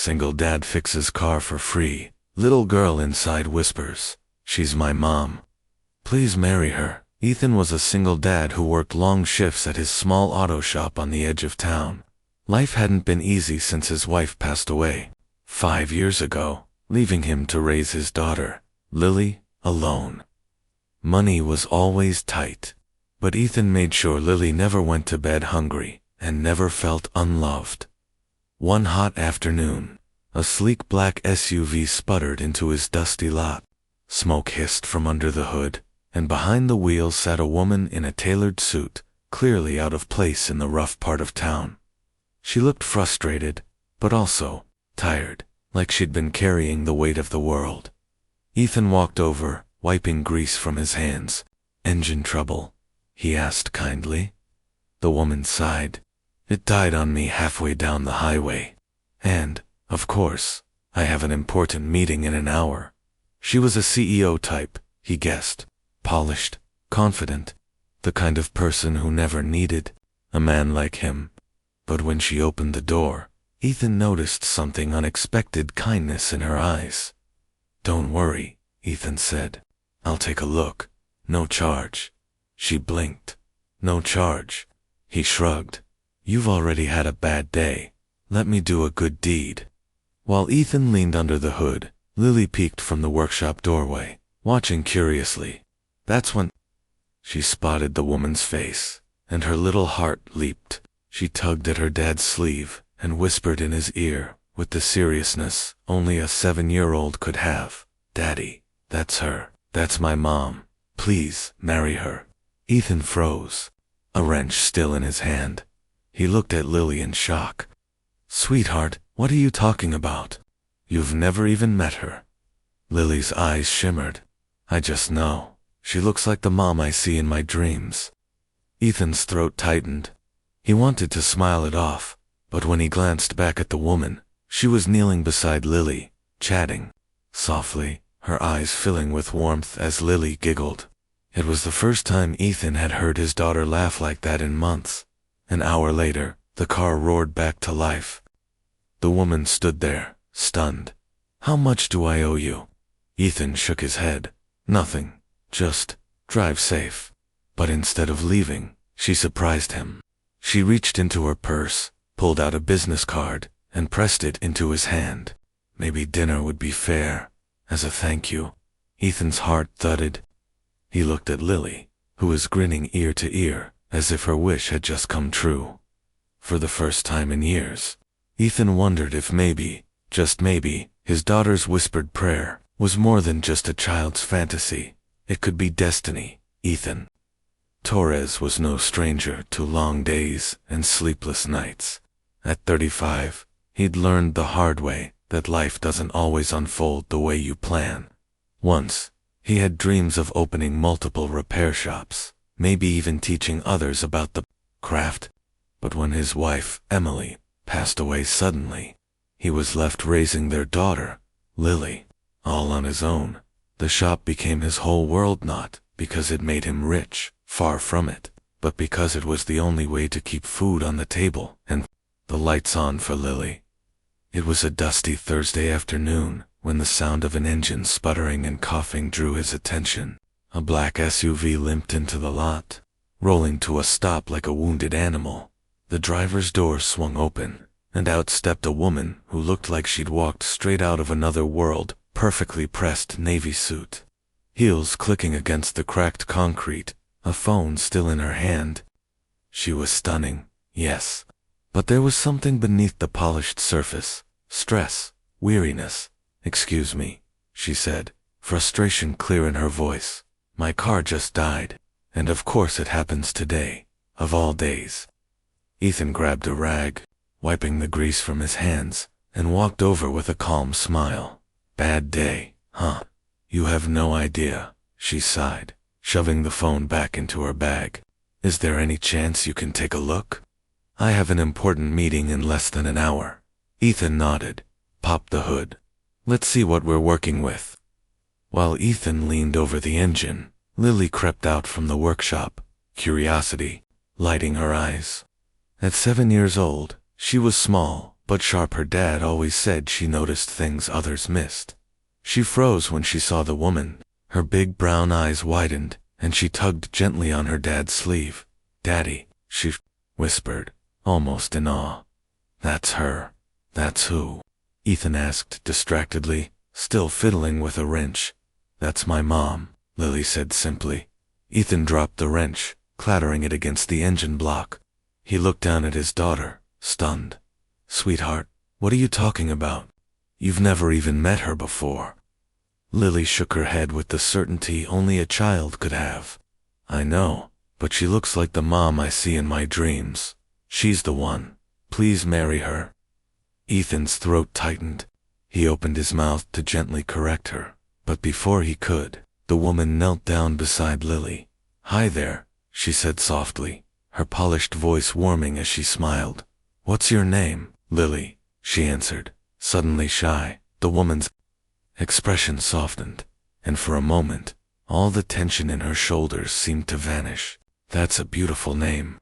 Single dad fixes car for free. Little girl inside whispers, "She's my mom. Please marry her." Ethan was a single dad who worked long shifts at his small auto shop on the edge of town. Life hadn't been easy since his wife passed away 5 years ago, leaving him to raise his daughter, Lily, alone. Money was always tight, but Ethan made sure Lily never went to bed hungry and never felt unloved. One hot afternoon, a sleek black SUV sputtered into his dusty lot. Smoke hissed from under the hood, and behind the wheel sat a woman in a tailored suit, clearly out of place in the rough part of town. She looked frustrated, but also tired, like she'd been carrying the weight of the world. Ethan walked over, wiping grease from his hands. "Engine trouble?" he asked kindly. The woman sighed. "It died on me halfway down the highway. And, of course, I have an important meeting in an hour." She was a CEO type, he guessed. Polished, confident, the kind of person who never needed a man like him. But when she opened the door, Ethan noticed something unexpected: kindness in her eyes. "Don't worry," Ethan said. "I'll take a look. No charge." She blinked. "No charge." He shrugged. "You've already had a bad day. Let me do a good deed." While Ethan leaned under the hood, Lily peeked from the workshop doorway, watching curiously. That's when she spotted the woman's face, and her little heart leaped. She tugged at her dad's sleeve and whispered in his ear, with the seriousness only a 7-year-old could have, "Daddy, that's her. That's my mom. Please, marry her." Ethan froze, a wrench still in his hand. He looked at Lily in shock. "Sweetheart, what are you talking about? You've never even met her." Lily's eyes shimmered. "I just know. She looks like the mom I see in my dreams." Ethan's throat tightened. He wanted to smile it off, but when he glanced back at the woman, she was kneeling beside Lily, chatting softly, her eyes filling with warmth as Lily giggled. It was the first time Ethan had heard his daughter laugh like that in months. An hour later, the car roared back to life. The woman stood there, stunned. "How much do I owe you?" Ethan shook his head. "Nothing. Just drive safe." But instead of leaving, she surprised him. She reached into her purse, pulled out a business card, and pressed it into his hand. Maybe dinner would be fair, as a thank you. Ethan's heart thudded. He looked at Lily, who was grinning ear to ear, as if her wish had just come true. For the first time in years, Ethan wondered if maybe, just maybe, his daughter's whispered prayer was more than just a child's fantasy. It could be destiny. Ethan Torres was no stranger to long days and sleepless nights. At 35, he'd learned the hard way that life doesn't always unfold the way you plan. Once, he had dreams of opening multiple repair shops, maybe even teaching others about the craft. But when his wife, Emily, passed away suddenly, he was left raising their daughter, Lily, all on his own. The shop became his whole world, not because it made him rich, far from it, but because it was the only way to keep food on the table and the lights on for Lily. It was a dusty Thursday afternoon when the sound of an engine sputtering and coughing drew his attention. A black SUV limped into the lot, rolling to a stop like a wounded animal. The driver's door swung open, and out stepped a woman who looked like she'd walked straight out of another world. Perfectly pressed navy suit, heels clicking against the cracked concrete, a phone still in her hand. She was stunning, yes, but there was something beneath the polished surface: stress, weariness. "Excuse me," she said, frustration clear in her voice. "My car just died, and of course it happens today, of all days." Ethan grabbed a rag, wiping the grease from his hands, and walked over with a calm smile. "Bad day, huh? You have no idea," she sighed, shoving the phone back into her bag. "Is there any chance you can take a look? I have an important meeting in less than an hour." Ethan nodded, popped the hood. "Let's see what we're working with." While Ethan leaned over the engine, Lily crept out from the workshop, curiosity lighting her eyes. At 7 years old, she was small, but sharp. Her dad always said she noticed things others missed. She froze when she saw the woman. Her big brown eyes widened, and she tugged gently on her dad's sleeve. "Daddy," she whispered, almost in awe. "That's her." "That's who?" Ethan asked distractedly, still fiddling with a wrench. "That's my mom," Lily said simply. Ethan dropped the wrench, clattering it against the engine block. He looked down at his daughter, stunned. "Sweetheart, what are you talking about? You've never even met her before." Lily shook her head with the certainty only a child could have. "I know, but she looks like the mom I see in my dreams. She's the one. Please marry her." Ethan's throat tightened. He opened his mouth to gently correct her, but before he could, the woman knelt down beside Lily. "Hi there," she said softly, her polished voice warming as she smiled. "What's your name?" "Lily," she answered, suddenly shy. The woman's expression softened, and for a moment, all the tension in her shoulders seemed to vanish. "That's a beautiful name."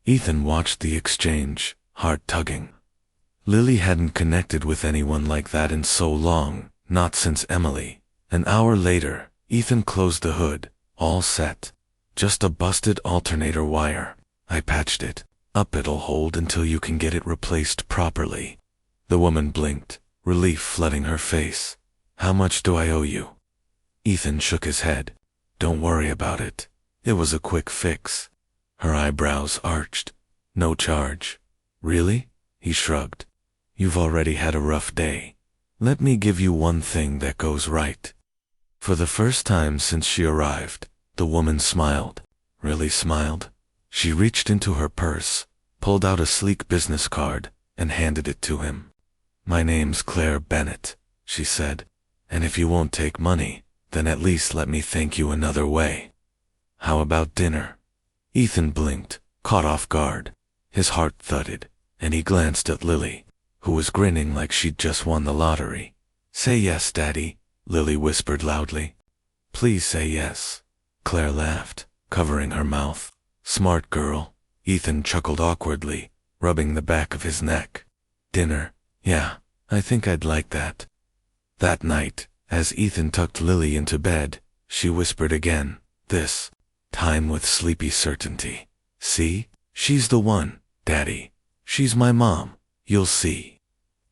Ethan watched the exchange, heart tugging. Lily hadn't connected with anyone like that in so long, not since Emily. An hour later, Ethan closed the hood, all set. "Just a busted alternator wire. I patched it up. It'll hold until you can get it replaced properly." The woman blinked, relief flooding her face. "How much do I owe you?" Ethan shook his head. "Don't worry about it. It was a quick fix." Her eyebrows arched. "No charge." "Really?" He shrugged. "You've already had a rough day. Let me give you one thing that goes right." For the first time since she arrived, the woman smiled. Really smiled. She reached into her purse, pulled out a sleek business card, and handed it to him. "My name's Claire Bennett," she said, "and if you won't take money, then at least let me thank you another way. How about dinner?" Ethan blinked, caught off guard. His heart thudded, and he glanced at Lily, who was grinning like she'd just won the lottery. "Say yes, Daddy," Lily whispered loudly. "Please say yes." Claire laughed, covering her mouth. "Smart girl." Ethan chuckled awkwardly, rubbing the back of his neck. "Dinner? Yeah, I think I'd like that." That night, as Ethan tucked Lily into bed, she whispered again, this time with sleepy certainty. "See? She's the one, Daddy. She's my mom. You'll see."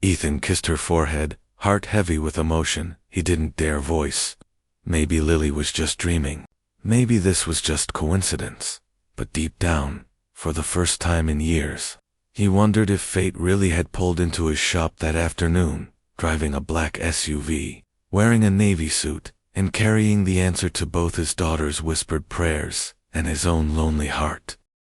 Ethan kissed her forehead, heart heavy with emotion. He didn't dare voice. Maybe Lily was just dreaming. Maybe this was just coincidence. But deep down, for the first time in years, he wondered if fate really had pulled into his shop that afternoon, driving a black SUV, wearing a navy suit, and carrying the answer to both his daughter's whispered prayers and his own lonely heart.